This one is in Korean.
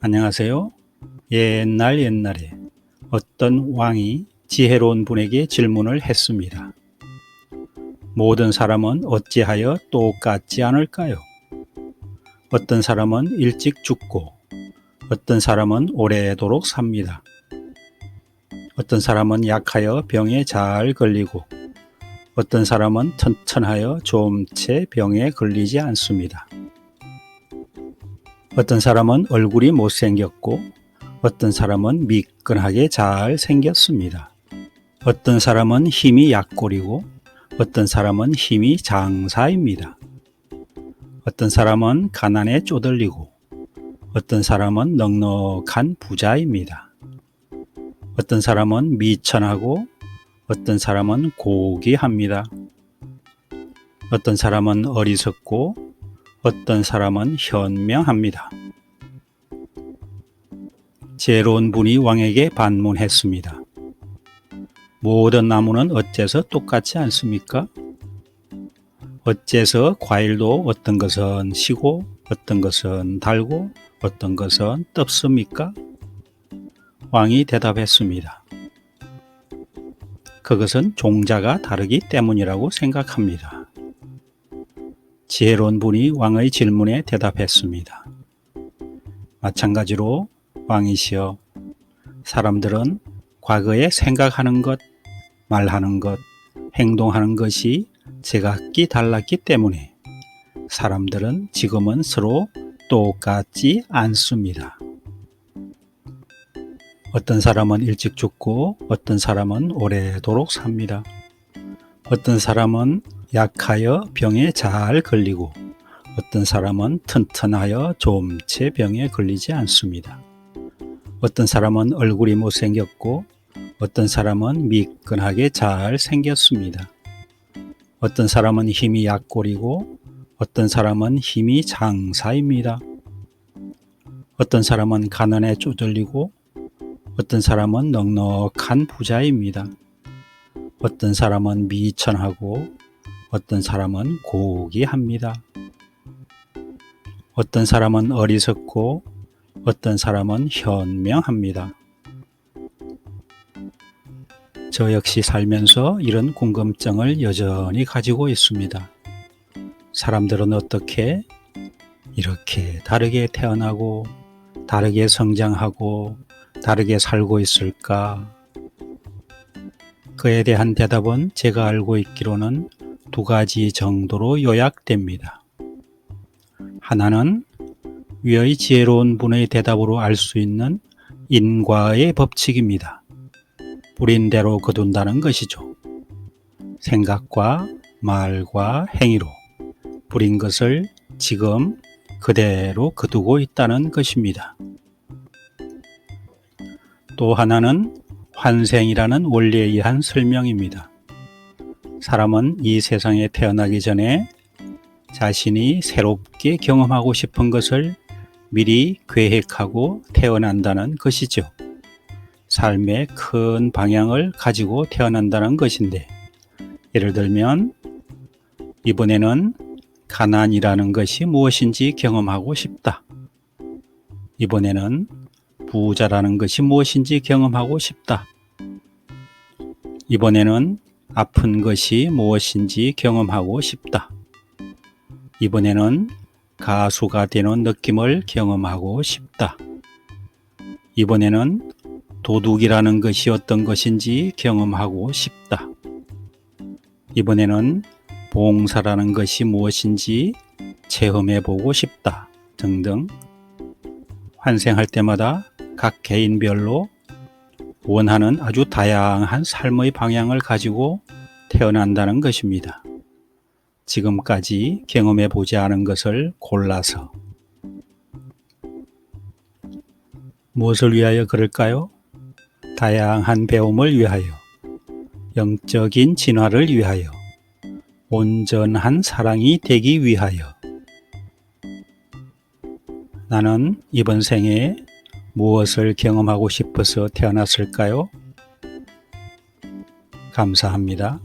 안녕하세요. 옛날에 어떤 왕이 지혜로운 분에게 질문을 했습니다. 모든 사람은 어찌하여 똑같지 않을까요? 어떤 사람은 일찍 죽고 어떤 사람은 오래도록 삽니다. 어떤 사람은 약하여 병에 잘 걸리고 어떤 사람은 튼튼하여 좀 채 병에 걸리지 않습니다. 어떤 사람은 얼굴이 못생겼고 어떤 사람은 미끈하게 잘 생겼습니다. 어떤 사람은 힘이 약골이고 어떤 사람은 힘이 장사입니다. 어떤 사람은 가난에 쪼들리고 어떤 사람은 넉넉한 부자입니다. 어떤 사람은 미천하고 어떤 사람은 고귀합니다. 어떤 사람은 어리석고 어떤 사람은 현명합니다. 지혜로운 분이 왕에게 반문했습니다. 모든 나무는 어째서 똑같지 않습니까? 어째서 과일도 어떤 것은 시고 어떤 것은 달고 어떤 것은 떫습니까? 왕이 대답했습니다. 그것은 종자가 다르기 때문이라고 생각합니다. 지혜로운 분이 왕의 질문에 대답했습니다. 마찬가지로 왕이시여, 사람들은 과거에 생각하는 것, 말하는 것, 행동하는 것이 제각기 달랐기 때문에 사람들은 지금은 서로 똑같지 않습니다. 어떤 사람은 일찍 죽고 어떤 사람은 오래도록 삽니다. 어떤 사람은 약하여 병에 잘 걸리고 어떤 사람은 튼튼하여 좀 채 병에 걸리지 않습니다. 어떤 사람은 얼굴이 못생겼고 어떤 사람은 미끈하게 잘 생겼습니다. 어떤 사람은 힘이 약골이고 어떤 사람은 힘이 장사입니다. 어떤 사람은 가난에 쪼들리고 어떤 사람은 넉넉한 부자입니다. 어떤 사람은 미천하고 어떤 사람은 고귀합니다. 어떤 사람은 어리석고 어떤 사람은 현명합니다. 저 역시 살면서 이런 궁금증을 여전히 가지고 있습니다. 사람들은 어떻게 이렇게 다르게 태어나고 다르게 성장하고 다르게 살고 있을까? 그에 대한 대답은 제가 알고 있기로는 두 가지 정도로 요약됩니다. 하나는 위의 지혜로운 분의 대답으로 알 수 있는 인과의 법칙입니다. 뿌린 대로 거둔다는 것이죠. 생각과 말과 행위로 뿌린 것을 지금 그대로 거두고 있다는 것입니다. 또 하나는 환생이라는 원리에 의한 설명입니다. 사람은 이 세상에 태어나기 전에 자신이 새롭게 경험하고 싶은 것을 미리 계획하고 태어난다는 것이죠. 삶의 큰 방향을 가지고 태어난다는 것인데, 예를 들면 이번에는 가난이라는 것이 무엇인지 경험하고 싶다. 이번에는 부자라는 것이 무엇인지 경험하고 싶다. 이번에는 아픈 것이 무엇인지 경험하고 싶다. 이번에는 가수가 되는 느낌을 경험하고 싶다. 이번에는 도둑이라는 것이 어떤 것인지 경험하고 싶다. 이번에는 봉사라는 것이 무엇인지 체험해 보고 싶다. 등등. 환생할 때마다 각 개인별로 원하는 아주 다양한 삶의 방향을 가지고 태어난다는 것입니다. 지금까지 경험해 보지 않은 것을 골라서. 무엇을 위하여 그럴까요? 다양한 배움을 위하여, 영적인 진화를 위하여, 온전한 사랑이 되기 위하여. 나는 이번 생에 무엇을 경험하고 싶어서 태어났을까요? 감사합니다.